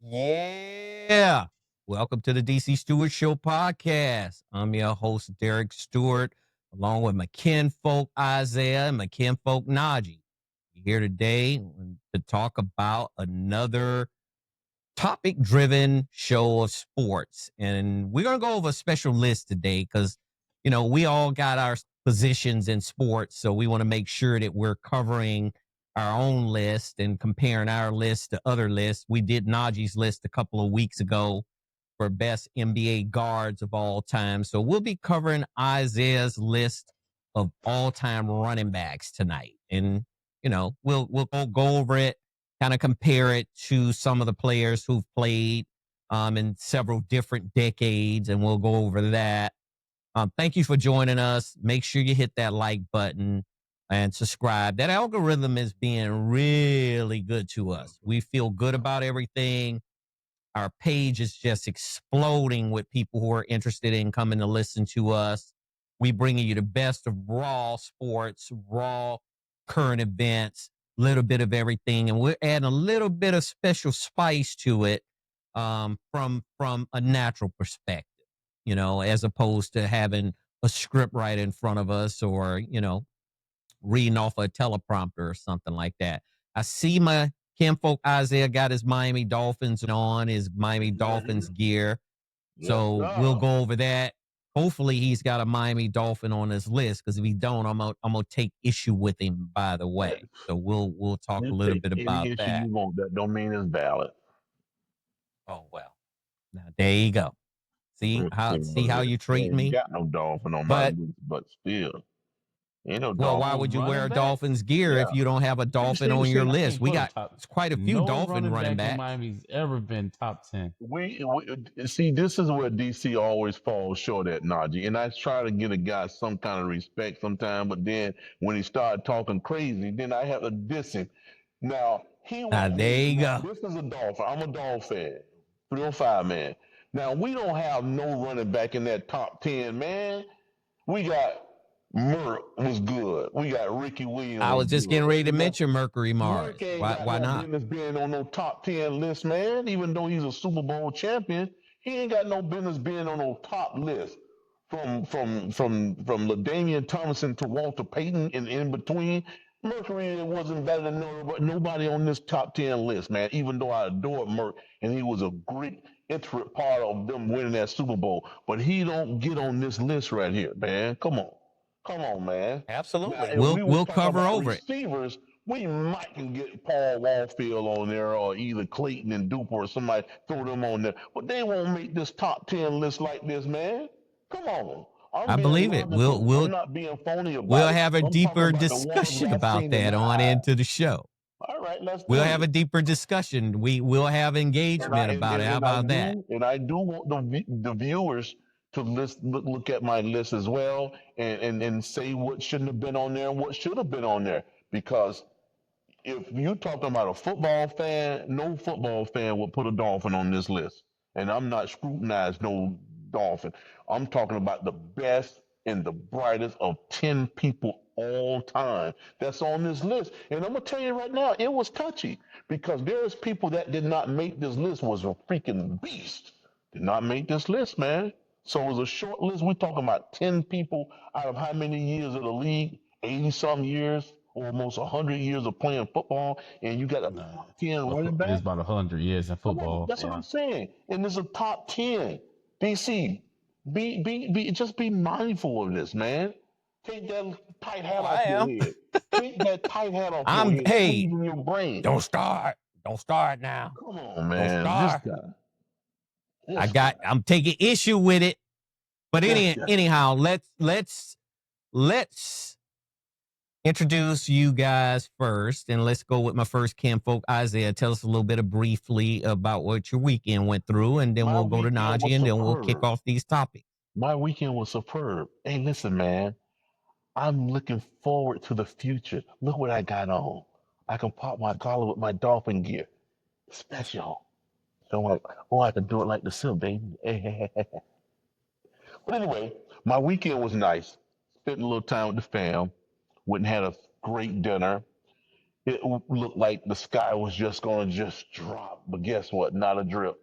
Yeah. Welcome to the DC Stewart Show podcast. I'm your host, Derek Stewart, along with my kinfolk Isaiah and my kinfolk Najee. We're here today to talk about another topic driven show of sports. And we're going to go over a special list today because, we all got our positions in sports. So we want to make sure that we're covering our own list and comparing our list to other lists. We did Najee's list a couple of weeks ago for best NBA guards of all time. So we'll be covering Isaiah's list of all time running backs tonight. And, we'll go over it, kind of compare it to some of the players who've played in several different decades, and we'll go over that. Thank you for joining us. Make sure you hit that like button and subscribe. That algorithm is being really good to us. We feel good about everything. Our page is just exploding with people who are interested in coming to listen to us. We bringing you the best of raw sports, raw current events, little bit of everything, and we're adding a little bit of special spice to it from a natural perspective, as opposed to having a script right in front of us or, reading off a teleprompter or something like that. I see my kinfolk Isaiah got his Miami Dolphins on, his Miami Dolphins gear. So we'll go over that. Hopefully he's got a Miami Dolphin on his list, because if he don't, I'm gonna take issue with him, by the way. So we'll talk a little bit about that. You won't, that don't mean it's valid. Oh well. Now there you go. See how you treat me? Got no Dolphin on my list, but still. Well, why would you wear Dolphins gear if you don't have a Dolphin on your list? We got quite a few Dolphin running backs. Miami's ever been top 10. We see, this is where DC always falls short at, Najee. And I try to get a guy some kind of respect sometimes, but then when he started talking crazy, then I have to diss him. Now there you go. This is a Dolphin. I'm a Dolphin. 305 man. Now we don't have no running back in that top 10, man. We got Merck was good. We got Ricky Williams. I was just getting ready to mention Mercury Mars. Why not? Business being on no top 10 list, man. Even though he's a Super Bowl champion, he ain't got no business being on no top list. From LaDainian Tomlinson to Walter Payton and in between, Mercury wasn't better than nobody on this top 10 list, man. Even though I adored Merck and he was a great integral part of them winning that Super Bowl, but he don't get on this list right here, man. Come on, man. Absolutely. Now, we'll cover over receivers, we might can get Paul Warfield on there, or either Clayton and Duper or somebody, throw them on there. But they won't make this top 10 list like this, man. Come on. I believe it. I'm not being phony about we'll have a deeper discussion about that on into the show. All right, we'll have a deeper discussion. We'll have engagement about it. How about that? And I do want the viewers to look at my list as well, and say what shouldn't have been on there and what should have been on there. Because if you're talking about a football fan, no football fan would put a Dolphin on this list. And I'm not scrutinizing no Dolphin. I'm talking about the best and the brightest of 10 people all time that's on this list. And I'm gonna tell you right now, it was touchy, because there's people that did not make this list, was a freaking beast. Did not make this list, man. So it was a short list. We're talking about 10 people out of how many years of the league? 80-some years, almost 100 years of playing football, and you got a top 10 running back? It's about 100 years in football. That's what I'm saying. And there's a top 10. DC, just be mindful of this, man. Take that tight hat off your head. Take that tight hat off your head. Hey, in your brain. Don't start now. Come on, man. I'm taking issue with it. But anyhow, let's introduce you guys first, and let's go with my first kinfolk, Isaiah. Tell us a little bit briefly about what your weekend went through, and then we'll go to Najee, and then we'll kick off these topics. My weekend was superb. Hey, listen, man. I'm looking forward to the future. Look what I got on. I can pop my collar with my Dolphin gear. Special. So I can do it like the Sil, baby. But anyway, my weekend was nice. Spent a little time with the fam. Went and had a great dinner. it looked like the sky was just going to just drop. But guess what? Not a drip.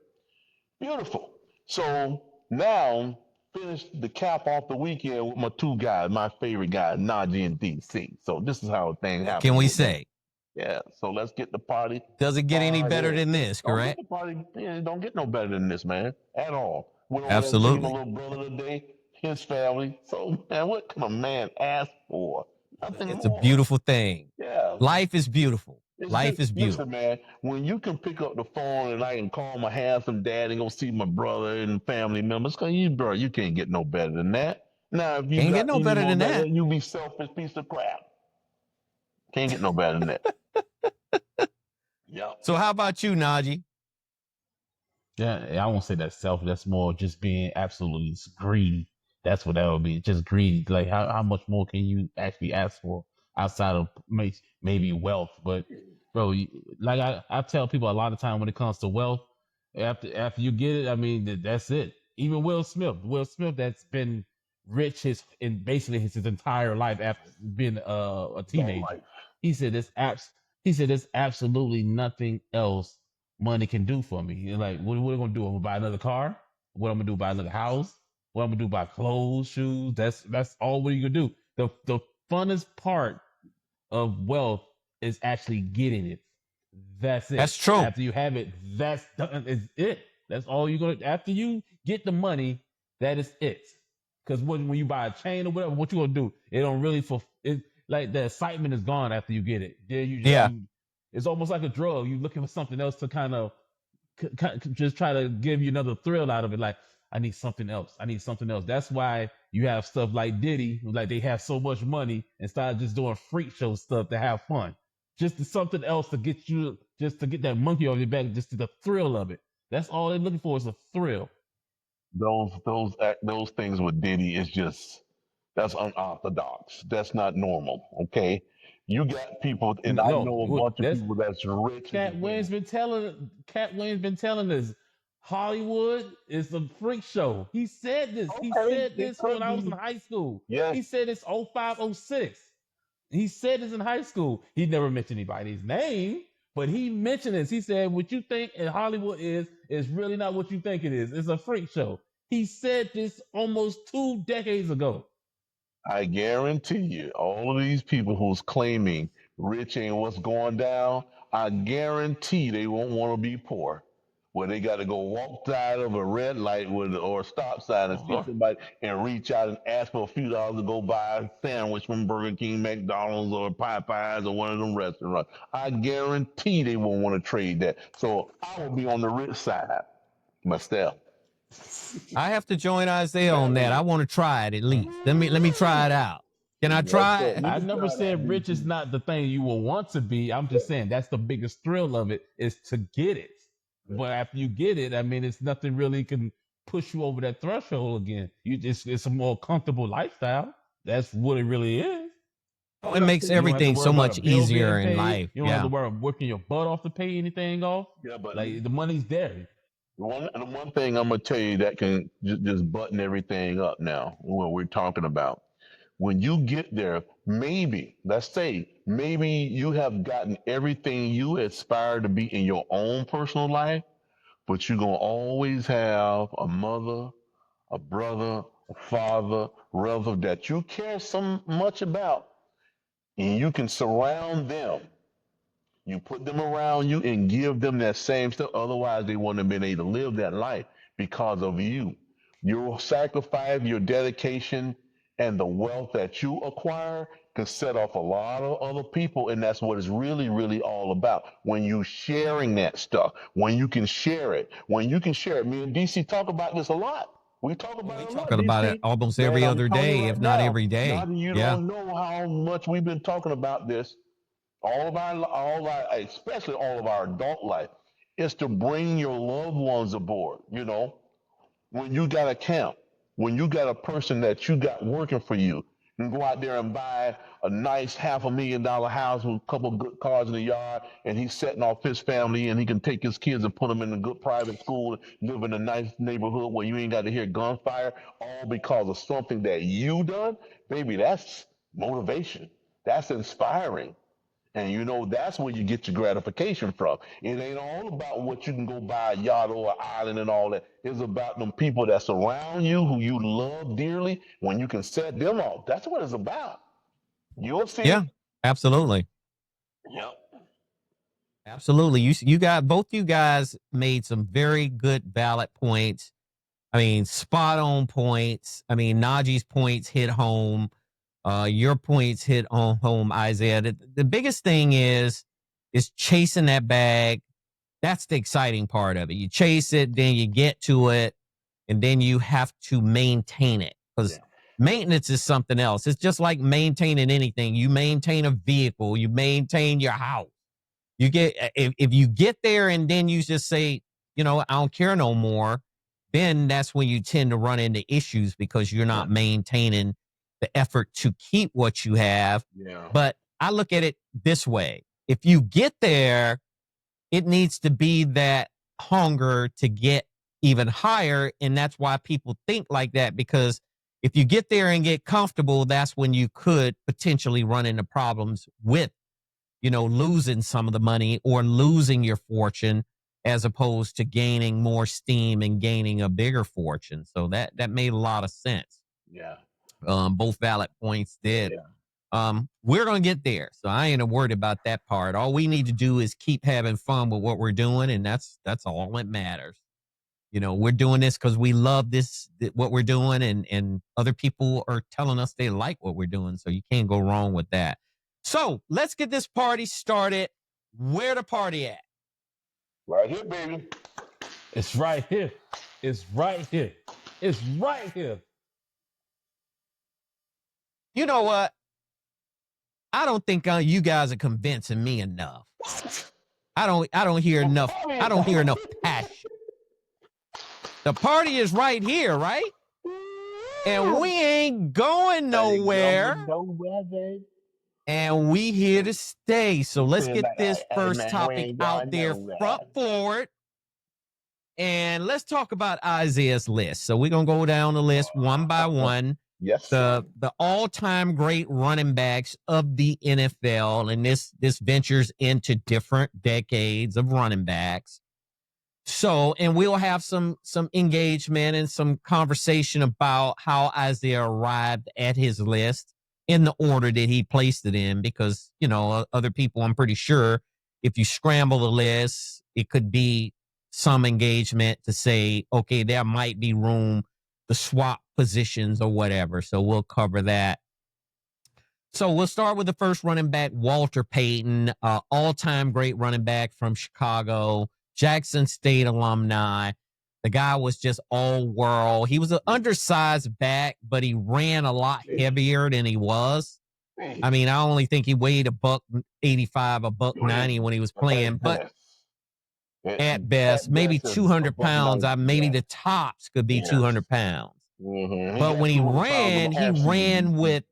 Beautiful. So now finish the cap off the weekend with my two guys, my favorite guys, Najee and DC. So this is how things What happen. can we say? Yeah. So let's get the party. Doesn't get any better started. than this, Don't get correct? the party. Yeah, don't get no better than this, man, at all. Went over there and seen Absolutely. my little brother today, his family. So man, what can a man ask for? Nothing It's more. a beautiful thing. Yeah. Life is beautiful. It's Life just, is beautiful. listen, man, when you can pick up the phone and I can call my handsome dad and go see my brother and family members, cause you can't get no better than that. Now, if you Can't got get no any better more than that. you be selfish piece of crap. Can't get no better than that. Yeah. So how about you, Najee? Yeah, I won't say that's selfish. That's more just being absolutely greedy. That's what that would be. Just greedy. Like how much more can you actually ask for outside of maybe wealth? But bro, like I tell people a lot of time when it comes to wealth, after you get it, I mean that's it. Even Will Smith, that's been rich basically his entire life after being a teenager. He said there's absolutely nothing else money can do for me. You're like, what am I gonna do? I'm gonna buy another car. What I'm gonna do? Buy another house. What I'm gonna do? Buy clothes, shoes. That's all. What are you gonna do? The funnest part of wealth is actually getting it. That's it. That's true. After you have it, that's it. That's all you're gonna. After you get the money, that is it. Because when you buy a chain or whatever, what you gonna do? It don't really like the excitement is gone after you get it. It's almost like a drug. You're looking for something else to kind of just try to give you another thrill out of it. Like, I need something else. That's why you have stuff like Diddy, like they have so much money and start just doing freak show stuff to have fun. Just something else to get you, just to get that monkey off your back, just the thrill of it. That's all they're looking for is a thrill. Those things with Diddy is just that's unorthodox. That's not normal. Okay, you got people, and I know a bunch of people that's rich. Cat Williams been telling us Hollywood is a freak show. He said this. He said this when I was in high school. Yeah. He said it's 05, 06. He said this in high school. He never mentioned anybody's name, but he mentioned this. He said, what you think in Hollywood is really not what you think it is. It's a freak show. He said this almost 2 decades ago. I guarantee you, all of these people who's claiming rich ain't what's going down, I guarantee they won't want to be poor. Where they got to go walk side of a red light or a stop sign and see somebody and reach out and ask for a few dollars to go buy a sandwich from Burger King, McDonald's, or Popeyes, or one of them restaurants. I guarantee they won't want to trade that. So I will be on the rich side myself. I have to join Isaiah on that. I want to try it at least. Let me try it out. Can I try it? I never said rich is not the thing you will want to be. I'm just saying that's the biggest thrill of it is to get it. But after you get it, I mean, it's nothing really can push you over that threshold again. It's a more comfortable lifestyle. That's what it really is. It makes everything so much easier in life. You don't have to worry about working your butt off to pay anything off. Yeah, but like the money's there. The one thing I'm gonna tell you that can just button everything up now, what we're talking about. When you get there, maybe, let's say, maybe you have gotten everything you aspire to be in your own personal life, but you're going to always have a mother, a brother, a father, relative that you care so much about, and you can surround them. You put them around you and give them that same stuff. Otherwise, they wouldn't have been able to live that life because of you. Your sacrifice, your dedication, and the wealth that you acquire can set off a lot of other people, and that's what it's really, really all about. When you sharing that stuff, when you can share it, me and DC talk about this a lot. We talk about it a lot. Talking about it almost every other day, if not every day. You don't know how much we've been talking about this. All of our, especially all of our adult life, is to bring your loved ones aboard. You know, when you got a camp, when you got a person that you got working for you, you can go out there and buy a nice $500,000 house with a couple of good cars in the yard, and he's setting off his family, and he can take his kids and put them in a good private school, live in a nice neighborhood where you ain't got to hear gunfire, all because of something that you done. Baby, that's motivation. That's inspiring. And you know that's where you get your gratification from. It ain't all about what you can go buy a yacht or an island and all that. It's about them people that surround you, who you love dearly. When you can set them off, that's what it's about. You'll see. Yeah, absolutely. Yep. Absolutely. You got both you guys made some very good valid points. I mean, spot on points. I mean, Najee's points hit home. Your points hit on home, Isaiah. The biggest thing is chasing that bag. That's the exciting part of it. You chase it, then you get to it, and then you have to maintain it, because maintenance is something else. It's just like maintaining anything. You maintain a vehicle, you maintain your house. You get if you get there and then you just say, you know, I don't care no more, then that's when you tend to run into issues, because you're not maintaining the effort to keep what you have. Yeah. But I look at it this way. If you get there, it needs to be that hunger to get even higher. And that's why people think like that, because if you get there and get comfortable, that's when you could potentially run into problems with, you know, losing some of the money or losing your fortune, as opposed to gaining more steam and gaining a bigger fortune. So that made a lot of sense. Yeah. Both valid points did. We're going to get there, so I ain't worried about that part. All we need to do is keep having fun with what we're doing, and that's all that matters. You know, we're doing this because we love what we're doing, and other people are telling us they like what we're doing, so you can't go wrong with that. So let's get this party started. Where the party at? Right here, baby. It's right here. It's right here. It's right here. You know what? I don't think you guys are convincing me enough. I don't hear enough. I don't hear enough passion. The party is right here, right? And we ain't going nowhere. And we here to stay. So let's get this first topic out there front forward. And let's talk about Isaiah's list. So we're going to go down the list one by one. Yes. The all-time great running backs of the NFL. And this ventures into different decades of running backs. So, and we'll have some engagement and some conversation about how Isaiah arrived at his list in the order that he placed it in, because, you know, other people, I'm pretty sure, if you scramble the list, it could be some engagement to say, okay, there might be room to swap positions or whatever. So we'll cover that. So we'll start with the first running back, Walter Payton, all-time great running back from Chicago, Jackson State alumni. The guy was just all world. He was an undersized back, but he ran a lot heavier than he was. I mean, I only think he weighed $185, $190 when he was playing, but at best, maybe 200 pounds. Maybe the tops could be 200 pounds. Mm-hmm. But when he ran with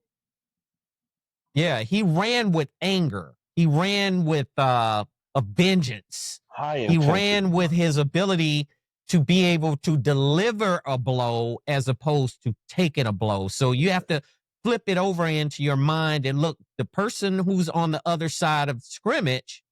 anger. He ran with a vengeance. He ran with his ability to be able to deliver a blow as opposed to taking a blow. So you have to flip it over into your mind and look, the person who's on the other side of scrimmage,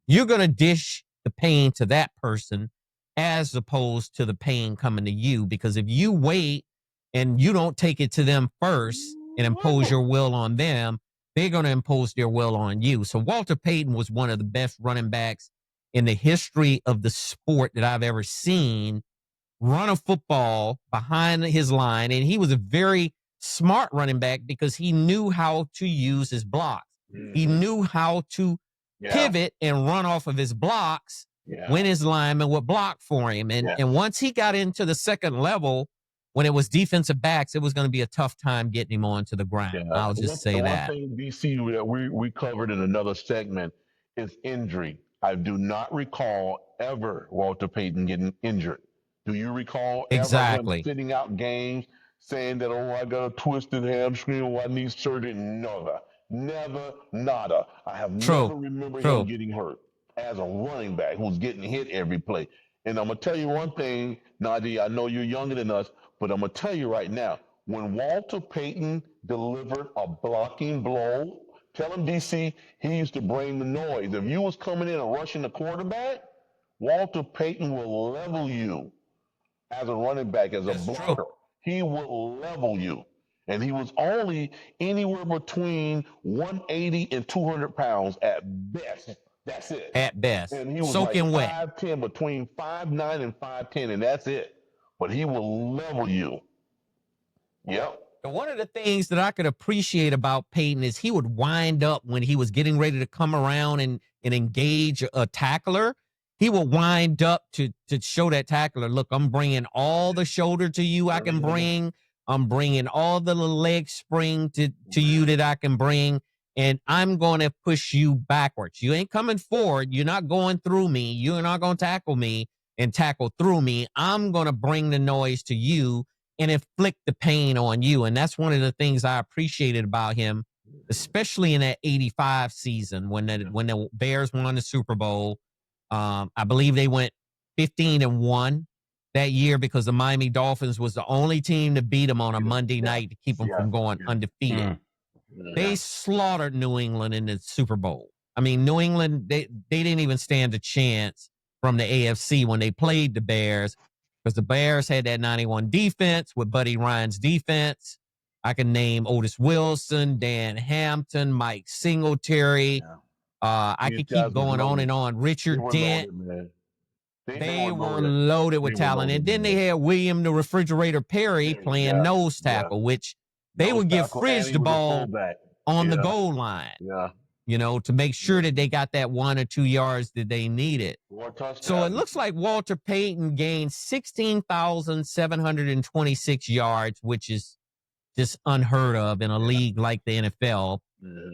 you're going to dish the pain to that person as opposed to the pain coming to you. Because if you wait and you don't take it to them first and impose your will on them, they're going to impose their will on you. So Walter Payton was one of the best running backs in the history of the sport that I've ever seen run a football behind his line. And he was a very smart running back because he knew how to use his blocks. He knew how to pivot and run off of his blocks when his lineman would block for him. And once he got into the second level, when it was defensive backs, it was going to be a tough time getting him onto the ground. I'll just say that. One thing, DC, that we covered in another segment is injury. I do not recall ever Walter Payton getting injured. Do you recall ever him sitting out games saying that, oh, I got a twisted hamstring, or I need surgery? Never, nada. I have never remembered him getting hurt as a running back who's getting hit every play. And I'm going to tell you one thing, Najee, I know you're younger than us, but I'm going to tell you right now, when Walter Payton delivered a blocking blow, Tell him, DC, he used to bring the noise. If you was coming in and rushing the quarterback, Walter Payton will level you as a running back, as a That's blocker. true. He will level you. And he was only anywhere between 180 and 200 pounds at best. That's it. At best. And he was Soaking like wet. 5'10", between 5'9" and 5'10", and that's it. But he will level you. Yep. And one of the things that I could appreciate about Payton is he would wind up when he was getting ready to come around and engage a tackler. He would wind up to show that tackler, look, I'm bringing all the shoulder to you I can bring. I'm bringing all the leg spring to you that I can bring. And I'm going to push you backwards. You ain't coming forward. You're not going through me. You're not going to tackle me and tackle through me. I'm going to bring the noise to you and inflict the pain on you. And that's one of the things I appreciated about him, especially in that 85 season when the Bears won the Super Bowl. I believe they went 15-1 that year because the Miami Dolphins was the only team to beat them on a Monday night to keep them from going undefeated. They slaughtered New England in the Super Bowl. I mean, New England, they didn't even stand a chance from the AFC when they played the Bears because the Bears had that 91 defense with Buddy Ryan's defense. I can name Otis Wilson, Dan Hampton, Mike Singletary. I could keep going on and on. Richard Dent. They were loaded with talent. And then they had William the Refrigerator Perry playing nose tackle, which they would give Fridge the ball on the goal line, to make sure that they got that 1 or 2 yards that they needed. So it looks like Walter Payton gained 16,726 yards, which is just unheard of in a league like the NFL.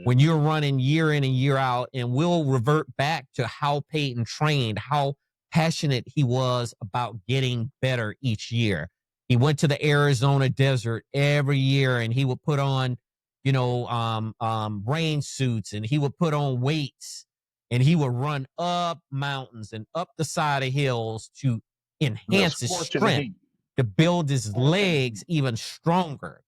When you're running year in and year out, and we'll revert back to how Payton trained, how passionate he was about getting better each year. He went to the Arizona desert every year and he would put on, rain suits, and he would put on weights, and he would run up mountains and up the side of hills to enhance his strength, to build his legs even stronger.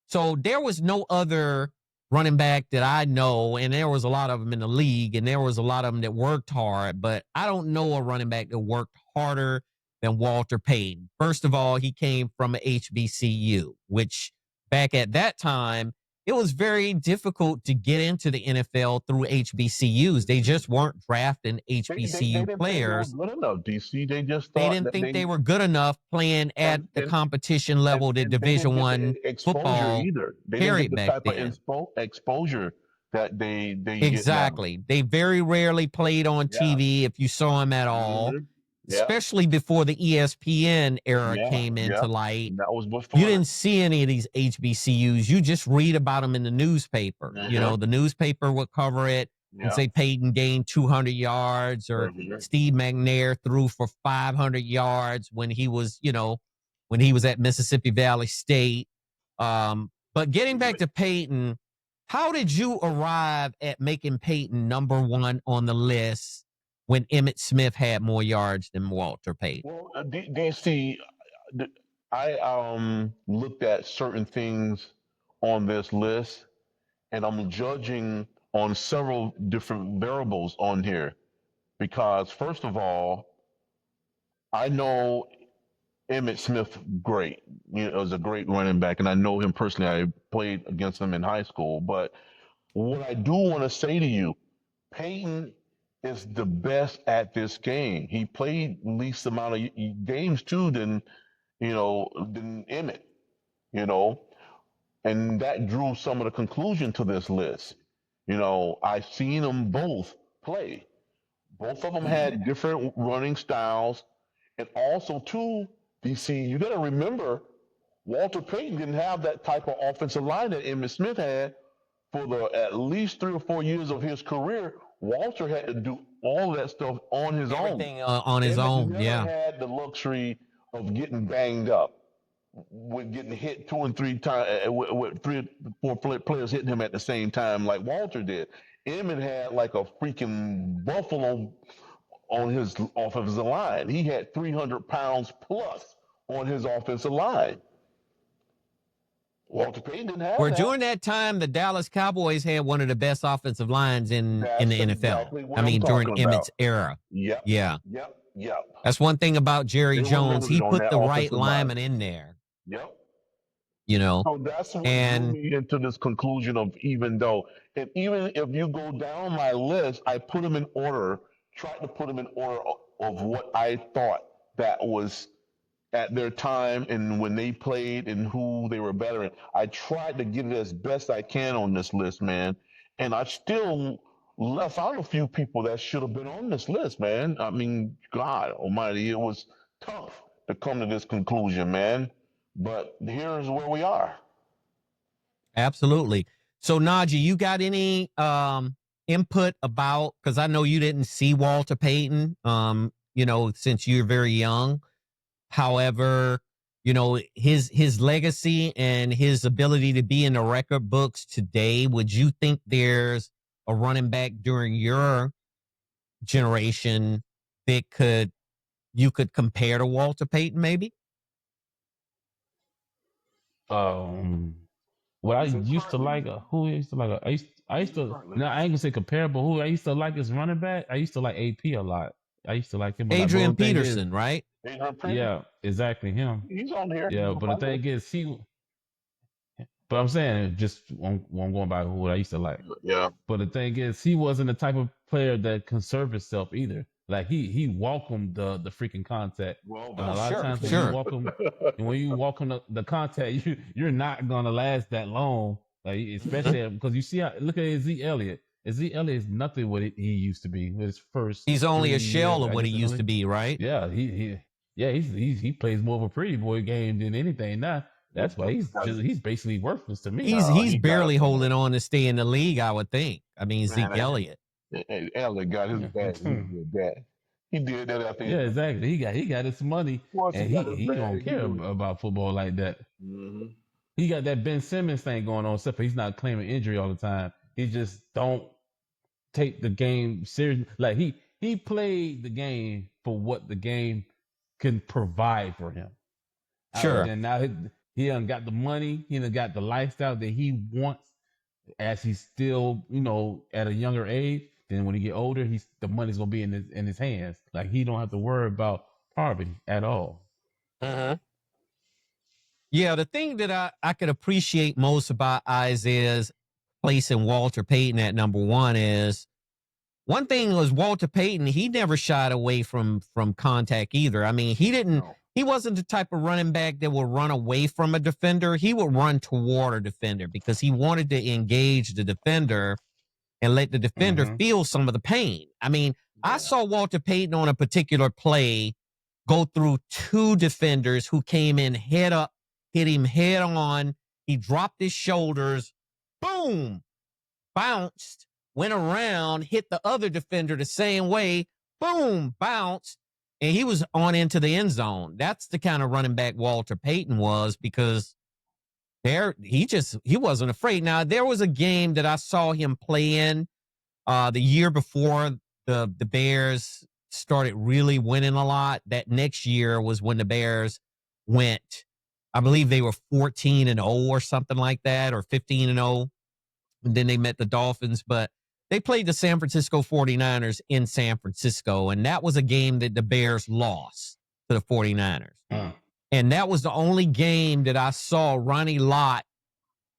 So there was no other running back that I know, and there was a lot of them in the league, and there was a lot of them that worked hard, but I don't know a running back that worked harder than Walter Payton. First of all, he came from a HBCU, which back at that time, it was very difficult to get into the NFL through HBCUs. They just weren't drafting HBCU players. They didn't think they were good enough, DC. They just thought they didn't think they were good enough playing at the competition level that Division I football carried back then. Exposure that they exactly. They very rarely played on TV if you saw them at all. Especially before the ESPN era came into light. That was before. You didn't see any of these HBCUs. You just read about them in the newspaper. The newspaper would cover it and say Payton gained 200 yards or Steve McNair threw for 500 yards when he was at Mississippi Valley State. But getting back to Payton, how did you arrive at making Payton number one on the list when Emmitt Smith had more yards than Walter Payton? Well, DC, I looked at certain things on this list, and I'm judging on several different variables on here. Because first of all, I know Emmitt Smith great. Was a great running back, and I know him personally. I played against him in high school. But what I do want to say to you, Payton is the best at this game. He played least amount of games too than Emmitt, and that drew some of the conclusion to this list. I've seen them both play. Both of them had different running styles, and also too, DC, you got to remember, Walter Payton didn't have that type of offensive line that Emmitt Smith had for at least 3 or 4 years of his career. Walter had to do all that stuff on his own. Everything on his own, never had the luxury of getting banged up, with getting hit 2 and 3 times, with 3 or 4 players hitting him at the same time like Walter did. Emmitt had like a freaking buffalo on his offensive line. He had 300 pounds plus on his offensive line. Walter Payton didn't have Where that. during that time, the Dallas Cowboys had one of the best offensive lines in the That's NFL. exactly what I mean, I'm during talking about. Emmitt's era. Yep. Yeah. Yep. That's one thing about Jerry They were Jones. limited He on put that the right offensive lineman line. in there, Yep. you know. So that's what drew And me into this conclusion of even if you go down my list, I put them in order, tried to put them in order of what I thought that was at their time and when they played and who they were better in. I tried to get it as best I can on this list, man. And I still left out a few people that should have been on this list, man. I mean, God almighty, it was tough to come to this conclusion, man. But here's where we are. absolutely. So, Najee, you got any input about, because I know you didn't see Walter Payton, since you're very young. However, his legacy and his ability to be in the record books today, would you think there's a running back during your generation that you could compare to Walter Payton, maybe? What I used to like, who I used to like, I used to, no, I ain't gonna say comparable. Who I used to like as running back, I used to like AP a lot. I used to like him a lot. Adrian Peterson, right? Yeah, exactly him. He's on here. Yeah, but the thing is, but I'm saying just I'm going by who I used to like. Yeah. But the thing is, he wasn't the type of player that conserved himself either. Like he welcomed the freaking contact. Well, And a lot of times when sure. you welcome and when you welcome the contact, you're not gonna last that long. Like especially because you see look at Zeke Elliott. Zeke Elliott is nothing what he used to be. His first He's only a 3 shell years, of what he used to be, right? Yeah, he plays more of a pretty boy game than anything now. That's why he's basically worthless to me. He's barely holding on to stay in the league, I would think. I mean, Zeke Elliott. Elliott got his bag. He did that. He did that after. Yeah, exactly. He got his money, and he don't care about football like that. Mm-hmm. He got that Ben Simmons thing going on, except for he's not claiming injury all the time. He just don't take the game serious. Like he played the game for what the game can provide for him. Sure. And now he done got the money. He done got the lifestyle that he wants as he's still, at a younger age. Then when he get older, the money's gonna be in his hands. Like he don't have to worry about poverty at all. Yeah, the thing that I could appreciate most about Isaiah's placing Walter Payton at number one is one thing was Walter Payton, he never shied away from contact either. I mean, he wasn't the type of running back that would run away from a defender. He would run toward a defender because he wanted to engage the defender and let the defender feel some of the pain. I mean, I saw Walter Payton on a particular play go through two defenders who came in head up, hit him head on. He dropped his shoulders, boom, bounced, went around, hit the other defender the same way, boom, bounced, and he was on into the end zone. That's the kind of running back Walter Payton was because he wasn't afraid. Now, there was a game that I saw him play in the year before the Bears started really winning a lot. That next year was when the Bears went, I believe they were 14-0 or something like that, or 15-0. And then they met the Dolphins, but they played the San Francisco 49ers in San Francisco. And that was a game that the Bears lost to the 49ers. And that was the only game that I saw Ronnie Lott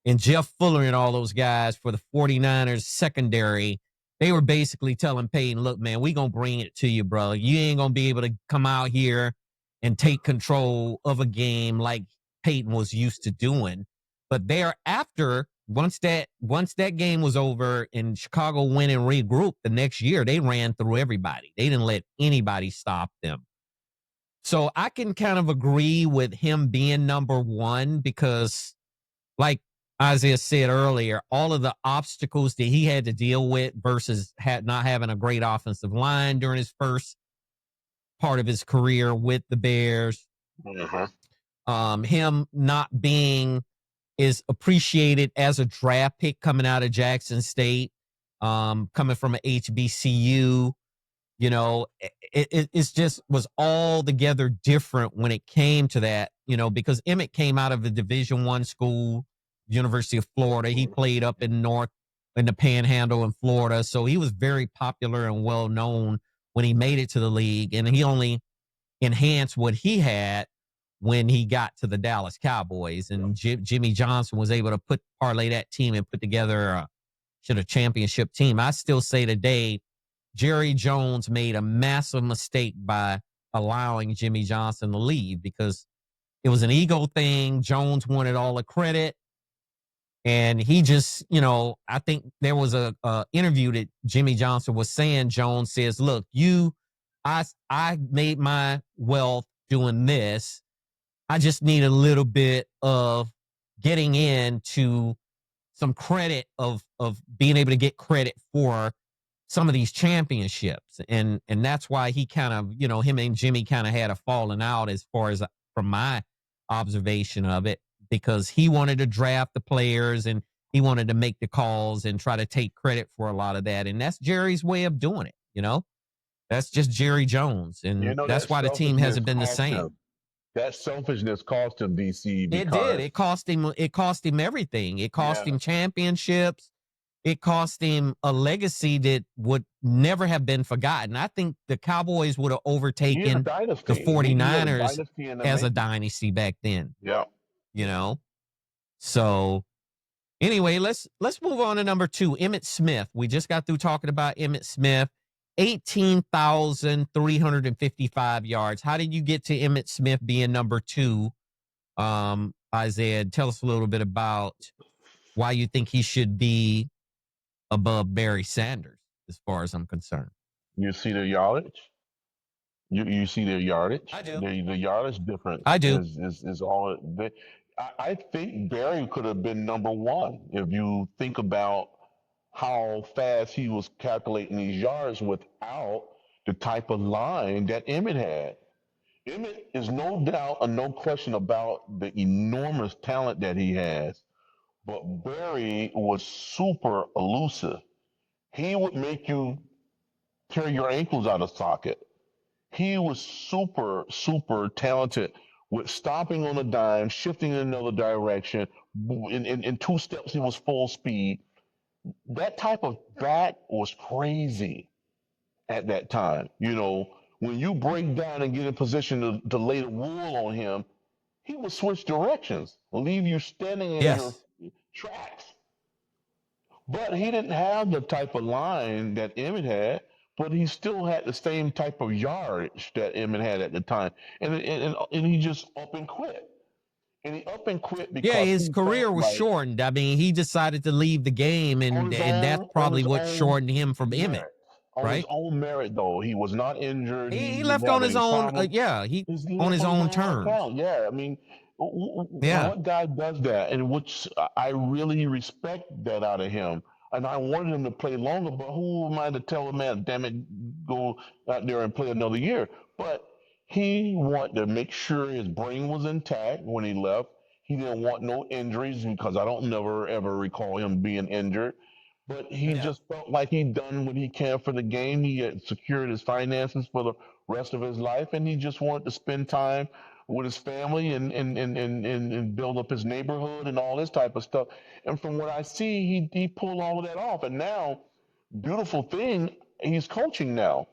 and Jeff Fuller and all those guys for the 49ers secondary. They were basically telling Payton, look, man, we going to bring it to you, bro. You ain't going to be able to come out here and take control of a game like Payton was used to doing. But thereafter, once that game was over and Chicago went and regrouped the next year, they ran through everybody. They didn't let anybody stop them. So I can kind of agree with him being number one because, like Isaiah said earlier, all of the obstacles that he had to deal with versus not having a great offensive line during his first part of his career with the Bears, him not being is appreciated as a draft pick coming out of Jackson State, coming from an HBCU. It's just was all together different when it came to that, because Emmitt came out of a Division I school. University of Florida. He played up in the Panhandle in Florida. So he was very popular and well known when he made it to the league. And he only enhanced what he had when he got to the Dallas Cowboys. And Jimmy Johnson was able to parlay that team and put together a championship team. I still say today, Jerry Jones made a massive mistake by allowing Jimmy Johnson to leave because it was an ego thing. Jones wanted all the credit. And he just, I think there was a interview that Jimmy Johnson was saying. Jones says, look, I made my wealth doing this. I just need a little bit of getting into some credit of being able to get credit for some of these championships. And that's why he kind of, him and Jimmy kind of had a falling out as far as from my observation of it, because he wanted to draft the players and he wanted to make the calls and try to take credit for a lot of that. And that's Jerry's way of doing it, That's just Jerry Jones. And that's why the team hasn't been the same. That selfishness cost him, DC. It did. It cost him everything. It cost him championships. It cost him a legacy that would never have been forgotten. I think the Cowboys would have overtaken the 49ers as a dynasty back then. Yeah. So anyway, let's move on to number 2, Emmitt Smith. We just got through talking about Emmitt Smith. 18,355 yards. How did you get to Emmitt Smith being number 2? Isaiah, tell us a little bit about why you think he should be above Barry Sanders, as far as I'm concerned. You see the yardage? You see their yardage? I do. The yardage difference I do. is all. I think Barry could have been number 1 if you think about how fast he was calculating these yards without the type of line that Emmitt had. Emmitt is no doubt and no question about the enormous talent that he has, but Barry was super elusive. He would make you tear your ankles out of socket. He was super, super talented with stopping on a dime, shifting in another direction. In 2 steps, he was full speed. That type of back was crazy at that time. When you break down and get in position to lay the wool on him, he would switch directions, leave you standing in your tracks. But he didn't have the type of line that Emmitt had, but he still had the same type of yardage that Emmitt had at the time. And he just up and quit. And he up and quit because his career was shortened. I mean, he decided to leave the game, and that's probably what shortened him from Emmitt. On his own merit, though. He was not injured. He left on his own. On his own terms. Yeah, I mean, what guy does that? And which I really respect that out of him. And I wanted him to play longer, but who am I to tell him, man, damn it, go out there and play another year? But he wanted to make sure his brain was intact when he left. He didn't want no injuries because I don't never ever recall him being injured. But he just felt like he'd done what he can for the game. He had secured his finances for the rest of his life, and he just wanted to spend time with his family and build up his neighborhood and all this type of stuff. And from what I see, he pulled all of that off. And now, beautiful thing, he's coaching now.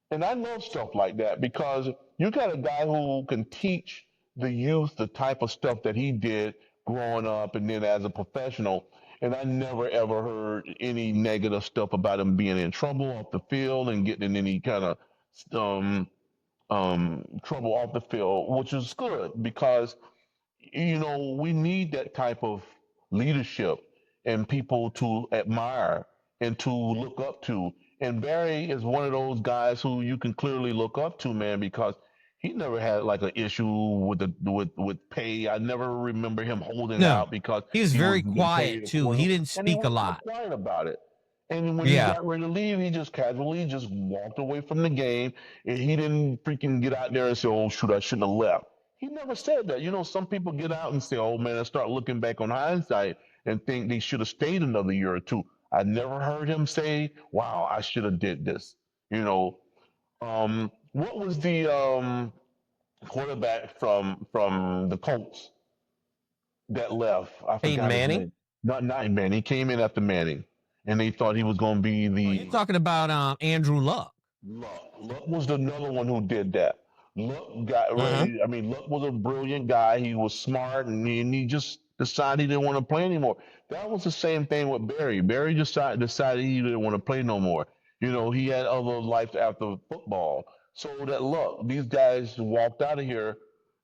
And I love stuff like that because you got a guy who can teach the youth the type of stuff that he did growing up and then as a professional. And I never, ever heard any negative stuff about him being in trouble off the field and getting in any kind of trouble off the field, which is good because, we need that type of leadership and people to admire and to look up to. And Barry is one of those guys who you can clearly look up to, man, because he never had like an issue with pay. I never remember him holding out because he was very quiet too. He didn't speak a lot. Quiet about it. And when he got ready to leave, he just casually just walked away from the game, and he didn't freaking get out there and say, "Oh shoot, I shouldn't have left." He never said that. Some people get out and say, "Oh man," and start looking back on hindsight and think they should have stayed another year or two. I never heard him say, "Wow, I should have did this." What was the quarterback from the Colts? that left. I Peyton forgot his Manning? name. Not Manning. He came in after Manning, and they thought he was going to be Oh, you're talking about Andrew Luck. Luck. Luck was another one who did that. Luck got Uh-huh. ready. I mean, Luck was a brilliant guy. He was smart, and he just decided he didn't want to play anymore. That was the same thing with Barry. Barry just decided he didn't want to play no more. You know, he had other life after football. So that Luck, these guys walked out of here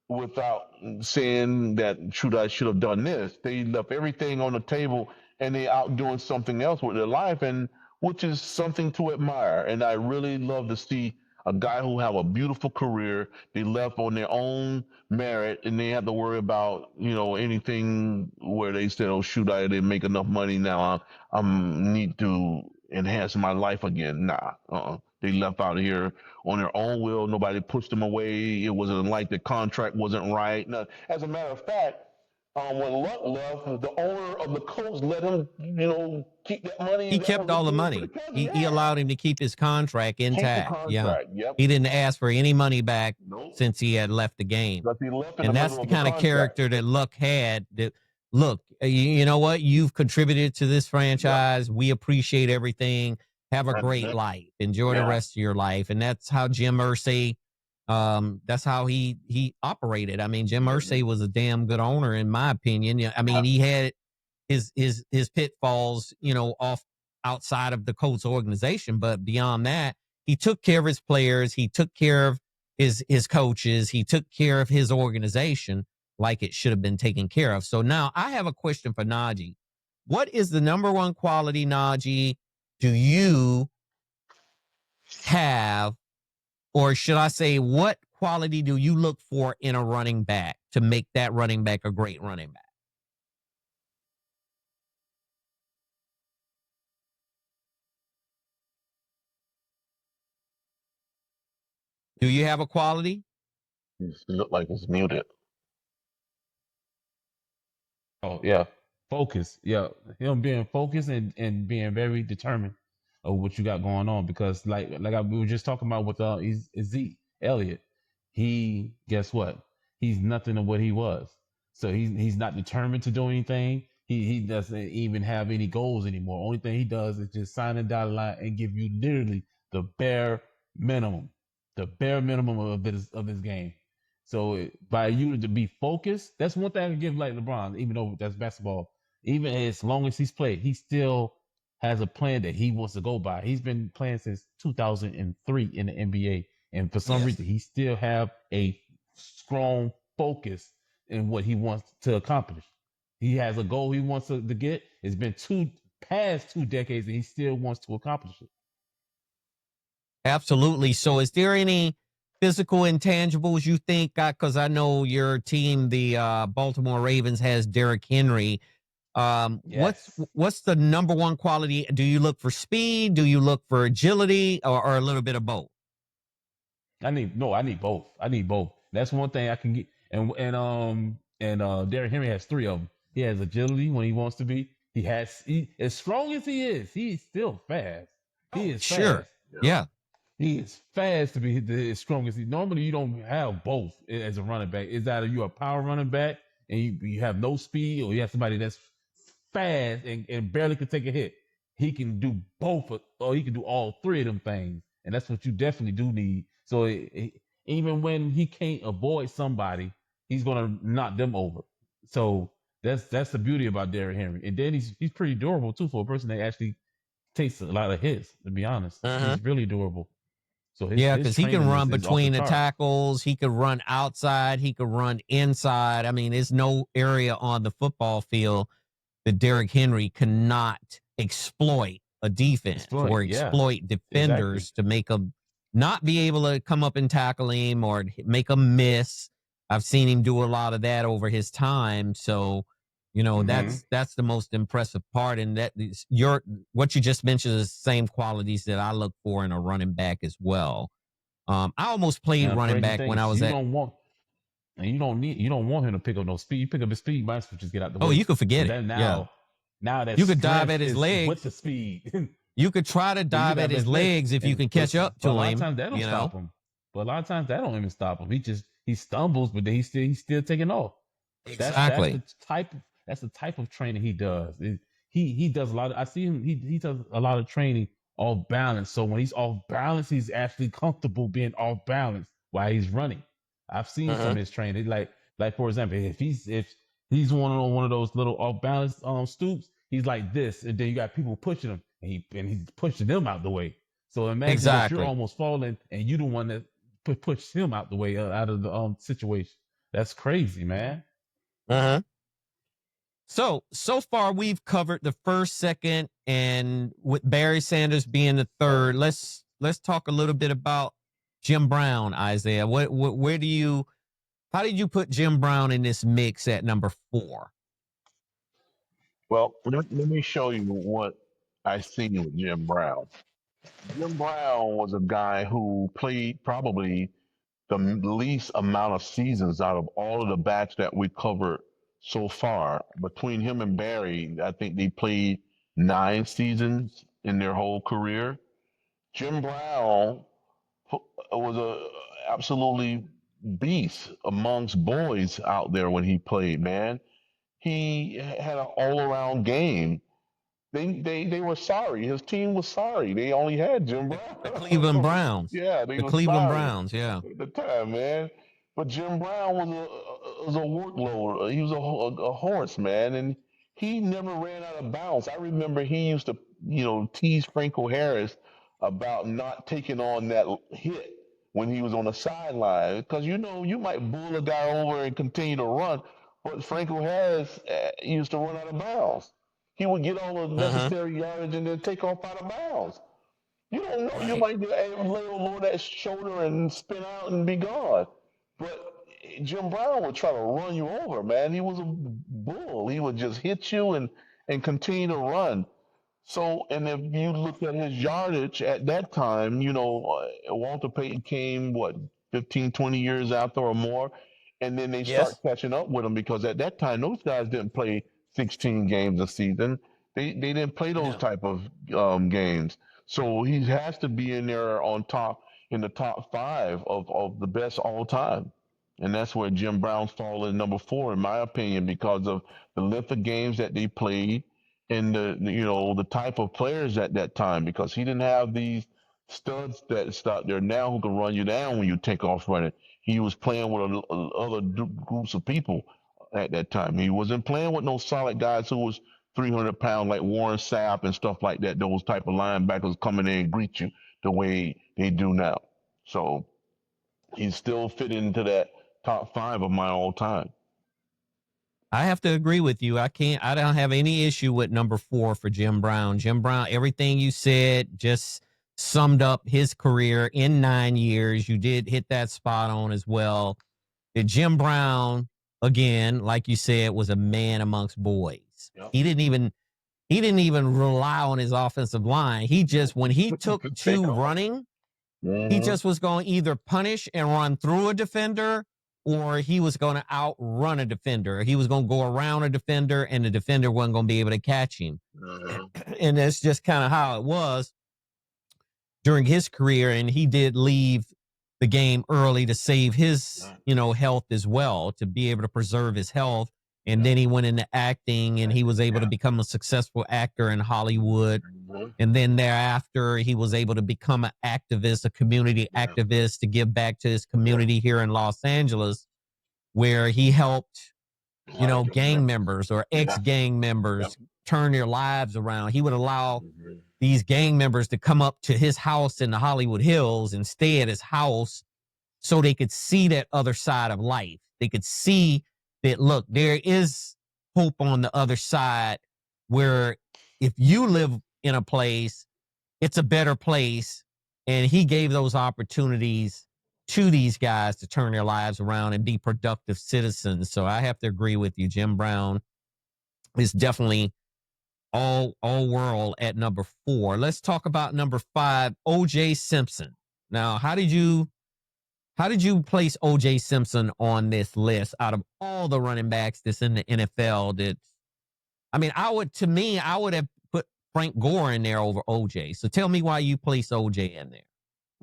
without saying that I should have done this. They left everything on the table and they out doing something else with their life, and which is something to admire. And I really love to see a guy who have a beautiful career. They left on their own merit, and they have to worry about anything where they said, "Oh shoot, I didn't make enough money now. I need to enhance my life again." Nah, they left out of here on their own will. Nobody pushed them away. It wasn't like the contract wasn't right. No, as a matter of fact, when Luck left, the owner of the Colts let him, keep that money He that kept was all the accrued for money. the cousin. He Yeah, allowed him to keep his contract keep the intact. Yeah. contract. Yep. He didn't ask for any money back Nope. since he had left the game. Because he left in And the that's middle the of the kind of contract. character that Luck had. That, look, you know what? You've contributed to this franchise. Yep. We appreciate everything. Have a great life. Enjoy the rest of your life. And that's how Jim Irsay, that's how he operated. I mean, Jim Irsay was a damn good owner, in my opinion. I mean, he had his pitfalls, off outside of the Colts organization, but beyond that, he took care of his players. He took care of his coaches. He took care of his organization like it should have been taken care of. So now I have a question for Najee. What is the number one quality, Najee, do you have, or should I say, what quality do you look for in a running back to make that running back a great running back? Do you have a quality? He looked like it's muted. Oh yeah, focus. Yeah, him being focused and being very determined of what you got going on. Because we were just talking about with Zeke Elliott, he guess what? He's nothing of what he was. So he's not determined to do anything. He doesn't even have any goals anymore. Only thing he does is just sign a dotted line and give you literally the bare minimum, of his game. So by you to be focused, that's one thing I can give like LeBron, even though that's basketball. Even as long as he's played, he still has a plan that he wants to go by. He's been playing since 2003 in the NBA, and for some reason, he still have a strong focus in what he wants to accomplish. He has a goal he wants to get. It's been past 2 decades, and he still wants to accomplish it. Absolutely. So is there any physical intangibles you think, because I know your team, the Baltimore Ravens, has Derrick Henry. Yes. What's the number one quality? Do you look for speed? Do you look for agility, or a little bit of both? I need both. I need both. That's one thing I can get. And Derrick Henry has 3 of them. He has agility when he wants to be. As strong as he is, he's still fast. He is Sure. fast. Yeah. He is fast to be as strong as he. Normally, you don't have both as a running back. It's either you're a power running back and you have no speed, or you have somebody that's fast and barely can take a hit. He can do both, or he can do all 3 of them things, and that's what you definitely do need. So even when he can't avoid somebody, he's gonna knock them over. So that's the beauty about Derrick Henry, and then he's pretty durable too for a person that actually takes a lot of hits. To be honest, he's really durable. So because he can run between the tackles. He could run outside. He could run inside. I mean, there's no area on the football field that Derrick Henry cannot exploit a defense or exploit defenders to make them not be able to come up and tackle him or make them miss. I've seen him do a lot of that over his time. So, that's the most impressive part. And that is what you just mentioned is the same qualities that I look for in a running back as well. I almost played running back when I was at. You don't want him to pick up no speed. You pick up his speed, might as well just get out the way. Oh, you can forget it. Now that you could dive at his legs with the speed. You could try to dive at his legs if you can catch up to him. A lot of times that don't stop him. But a lot of times that don't even stop him. He stumbles, but then he's still taking off. Exactly. That's the type of training he does. He does a lot of, I see him, he does a lot of training off balance. So when he's off balance, he's actually comfortable being off balance while he's running. I've seen some of his training. Like for example, if he's on one of those little off balance stoops, he's like this, and then you got people pushing him, and he's pushing them out the way. So imagine that you're Exactly. almost falling, and you the one that pushed him out the way, out of the situation. That's crazy, man. So far we've covered the first, second, and with Barry Sanders being the third. Let's talk a little bit about Jim Brown, Isaiah. How did you put Jim Brown in this mix at number 4? Well, let me show you what I seen with Jim Brown. Jim Brown was a guy who played probably the least amount of seasons out of all of the backs that we covered so far. Between him and Barry, I think they played 9 seasons in their whole career. Jim Brown was a absolutely beast amongst boys out there when he played, man. He had an all-around game. They were sorry. His team was sorry. They only had Jim Brown. The Cleveland Browns. Yeah, they The were Cleveland sorry Browns, yeah. at the time, man. But Jim Brown was a workload. He was a horse, man, and he never ran out of bounds. I remember he used to, tease Franco Harris about not taking on that hit when he was on the sideline, because you might bull a guy over and continue to run, but Franco Harris used to run out of bounds. He would get all the necessary yardage and then take off out of bounds. You don't know. You might lay over that shoulder and spin out and be gone. But Jim Brown would try to run you over, man. He was a bull. He would just hit you and continue to run. So, and if you look at his yardage at that time, Walter Payton came, 15, 20 years after or more. And then they start catching up with him, because at that time, those guys didn't play 16 games a season. They didn't play those type of games. So he has to be in there in the top 5 of the best all time. And that's where Jim Brown's fall in number 4, in my opinion, because of the length of games that they played and the type of players at that time, because he didn't have these studs that's out there now who can run you down when you take off running. He was playing with other groups of people at that time. He wasn't playing with no solid guys who was 300 pounds like Warren Sapp and stuff like that. Those type of linebackers coming in and greet you the way they do now. So he's still fit into that top 5 of my all time. I have to agree with you. I don't have any issue with number 4 for Jim Brown. Jim Brown, everything you said just summed up his career in 9 years. You did hit that spot on as well. That Jim Brown, again, like you said, was a man amongst boys. Yep. He didn't even rely on his offensive line. He just, when he took to running, he just was going to either punish and run through a defender, or he was going to outrun a defender. He was going to go around a defender, and the defender wasn't going to be able to catch him. And that's just kind of how it was during his career. And he did leave the game early to save his, health as well, to be able to preserve his health. And then he went into acting, and he was able to become a successful actor in Hollywood. And then thereafter, he was able to become an activist, a community activist, to give back to his community here in Los Angeles, where he helped, gang members or ex-gang members turn their lives around. He would allow these gang members to come up to his house in the Hollywood Hills and stay at his house so they could see that other side of life. They could see that, look, there is hope on the other side, where if you live in a place, it's a better place. And he gave those opportunities to these guys to turn their lives around and be productive citizens. So I have to agree with you. Jim Brown is definitely all world at number 4. Let's talk about number 5, O.J. Simpson. Now, how did you place O.J. Simpson on this list out of all the running backs that's in the NFL? I would have put Frank Gore in there over O.J. So tell me why you place O.J. in there.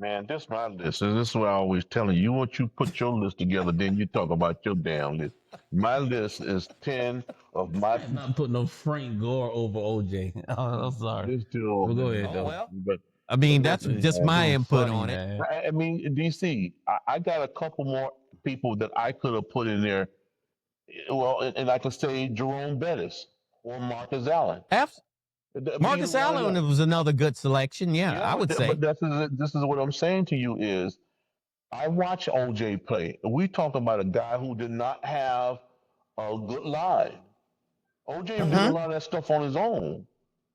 Man, this my list. This is what I always telling you. Once you put your list together, then you talk about your damn list. My list is 10 of my I'm not putting no Frank Gore over OJ. Oh, I'm sorry. this to Well, go man. ahead, Oh though. well. But I mean, that's listen, just man. my It was input funny, on it. man. I mean, DC. I got a couple more people that I could have put in there. Well, and I could say Jerome Bettis or Marcus Allen. Abs- Either Marcus one of them. Allen was another good selection. Yeah, Yeah, I would say. but this is what I'm saying to you is I watch OJ play. We talking about a guy who did not have a good line. OJ did a Hmm. lot of that stuff on his own.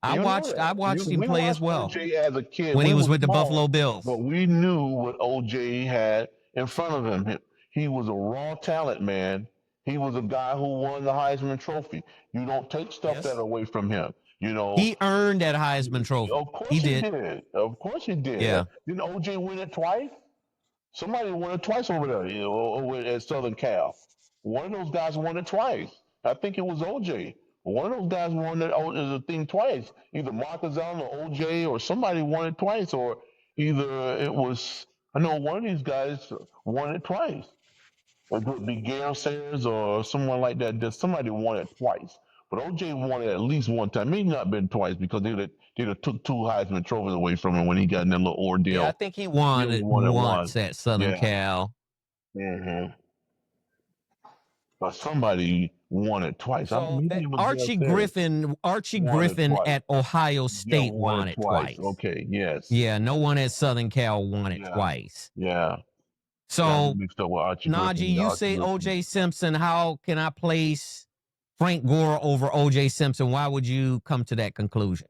I You know watched that. I watched him We play as watched well OJ as a kid. when he We was were with the Buffalo small, but Bills. we knew what OJ had in front of him. He was a raw talent, man. He was a guy who won the Heisman Trophy. You don't take stuff that Yes. away from him. You know, He earned that Heisman Trophy. of He course he did. did. Of course he did. Yeah. Didn't OJ win it twice? Somebody won it twice over there, over at Southern Cal. One of those guys won it twice. I think it was OJ. One of those guys won the thing twice. Either Marcus Allen or OJ or somebody won it twice, or either it was I know one of these guys won it twice. It could be Gale Sayers or someone like that. Somebody won it twice. But OJ won it at least one time. Maybe not been twice because they'd have took two Heisman trophies away from him when he got in that little Yeah, I ordeal. think he He won only it won it once once. at Southern Yeah. Cal. hmm But somebody won it twice. So Maybe it was Gale Archie Sayers. Won it Griffin twice. at Ohio Yeah, State won it twice. Okay, yes. Yeah, no one at Southern Cal won it Yeah. twice. Yeah. Got So mixed up with Archie Najee, Griffin. you Archie say Griffin. O.J. Simpson. How can I place Frank Gore over O.J. Simpson? Why would you come to that conclusion?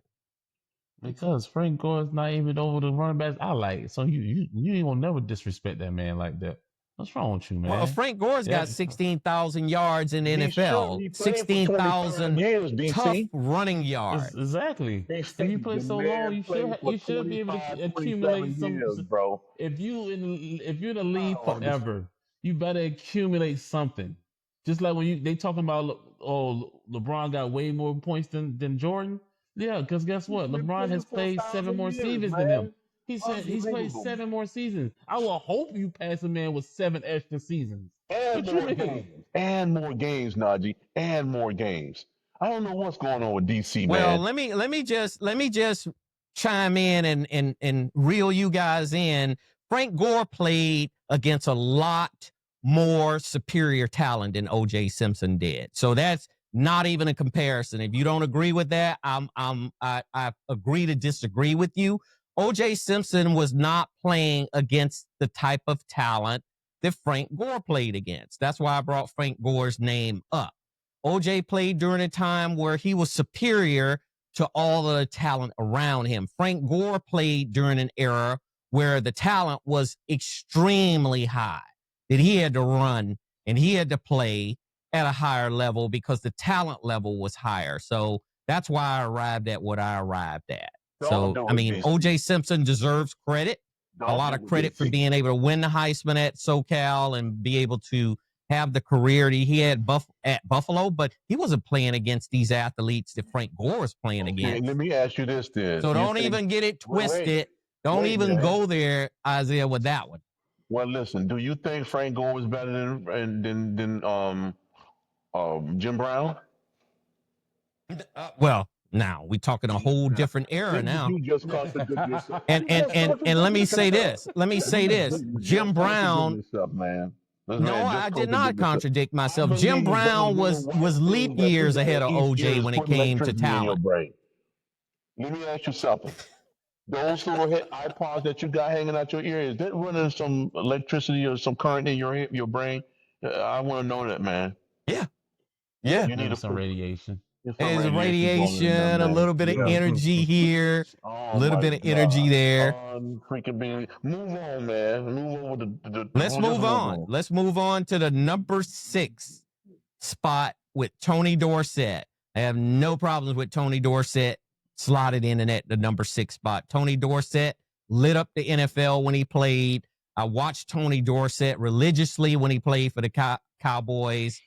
Because Frank Gore is not even over the running backs I like. So you ain't gonna never disrespect that man like that. What's wrong with you, man? Well, Frank Gore's Yeah. got 16,000 yards in the NFL. He played for 16,000 25 years, DC. tough running yards. Exactly. If you play so long, you should be able to accumulate some. years, bro. If you're in the league Oh, forever, you better accumulate something. Just like when they talking about LeBron got way more points than Jordan. Yeah, because guess what? He's been LeBron has playing played for 7 more 1,000 years, seasons than man. him. He said he's played Unbelievable. 7 more seasons. I will hope you pass a man with 7 extra seasons. And What more you mean? games. And more games, Najee. And more games. I don't know what's going on with DC, Well, man. let me just chime in and reel you guys in. Frank Gore played against a lot more superior talent than O.J. Simpson did. So that's not even a comparison. If you don't agree with that, I agree to disagree with you. O.J. Simpson was not playing against the type of talent that Frank Gore played against. That's why I brought Frank Gore's name up. OJ played during a time where he was superior to all of the talent around him. Frank Gore played during an era where the talent was extremely high, that he had to run and he had to play at a higher level because the talent level was higher. So that's why I arrived at what I arrived at. Don't So, do I it, mean, DC. OJ Simpson deserves credit, a Don't lot do of it, credit for DC. being able to win the Heisman at SoCal and be able to have the career that he had at Buffalo, but he wasn't playing against these athletes that Frank Gore was playing Okay, against. let me ask you this then. So You don't think- even get it Wait, twisted. Don't wait, even man. go there, Isaiah, with that one. Well, listen. Do you think Frank Gore was better than Jim Brown? Well, now we're talking a whole different era now. You just contradict yourself. And let me say this. Let me say this. Jim Brown. Yourself, man. This No, man just I did not contradict contradict myself. Jim Brown was leap years ahead of OJ when it came to talent. Let me ask you something. Those little iPods that you got hanging out your ear, is that running some electricity or some current in your brain? I want to know that, man. Yeah. You Maybe need some to radiation. There's radiation, a little bit of energy here, a little bit of energy there. Freaking move on, man. Move over the Let's move on. Let's move on to the number 6 spot with Tony Dorsett. I have no problems with Tony Dorsett slotted in at the number 6 spot. Tony Dorsett lit up the NFL when he played. I watched Tony Dorsett religiously when he played for the Cowboys.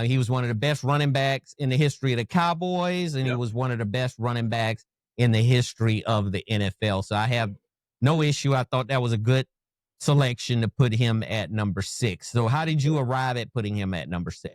He was one of the best running backs in the history of the Cowboys, and he was one of the best running backs in the history of the NFL. So I have no issue. I thought that was a good selection to put him at number 6. So how did you arrive at putting him at number 6?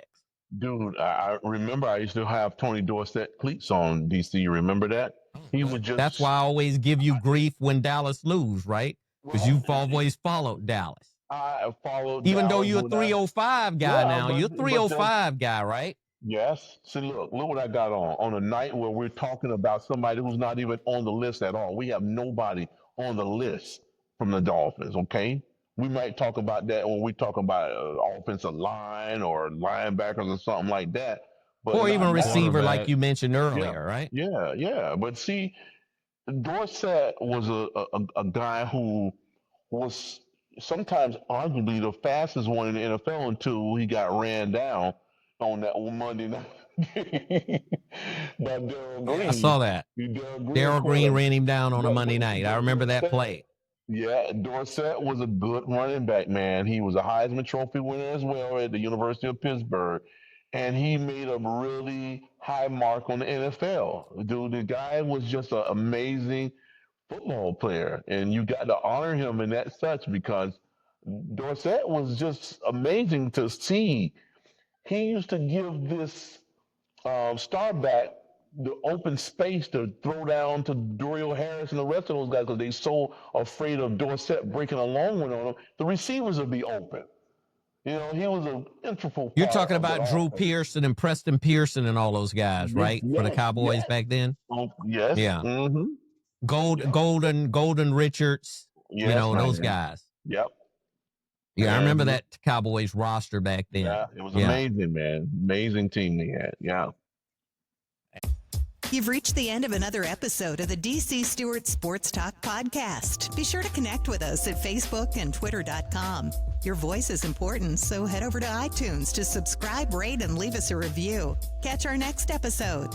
Dude, I remember I used to have Tony Dorsett cleats on, DC. You remember that? He would just. That's why I always give you grief when Dallas lose, right? Because you've always followed Dallas. I followed Even though Dallas you're a when 305 guy now. but- You're a but 305 guy, right? Yes. See, look what I got on a night where we're talking about somebody who's not even on the list at all. We have nobody on the list from the Dolphins, okay? We might talk about that when we talk about offensive line or linebackers or something like that. But Or even not- receiver like quarterback. you mentioned earlier, right? Yeah. But see, Dorsett was a guy who was sometimes arguably the fastest one in the NFL until he got ran down on that Monday night by Darryl Green. I saw that. Darryl Green ran him down on a But- Monday but- night. I but remember that Dorsett- play. Yeah, Dorsett was a good running back, man. He was a Heisman Trophy winner as well at the University of Pittsburgh. And he made a really high mark on the NFL. Dude, the guy was just an amazing football player. And you got to honor him in that such because Dorsett was just amazing to see. He used to give this star back the open space to throw down to Dorial Harris and the rest of those guys because they so afraid of Dorsett breaking a long one on them. The receivers would be open. You know, he was an integral. You're part talking of the about Drew offense. Pearson and Preston Pearson and all those guys, right? For the Yes, Cowboys yes. back then. Oh, yes. Yeah. Mm-hmm. Golden Richards, Yes, those man. guys. Yep. Yeah, I remember Mhm. that Cowboys roster back then. Yeah, it was amazing, man. Amazing team they had. Yeah. You've reached the end of another episode of the DC Stewart Sports Talk podcast. Be sure to connect with us at Facebook and Twitter.com. Your voice is important, so head over to iTunes to subscribe, rate, and leave us a review. Catch our next episode.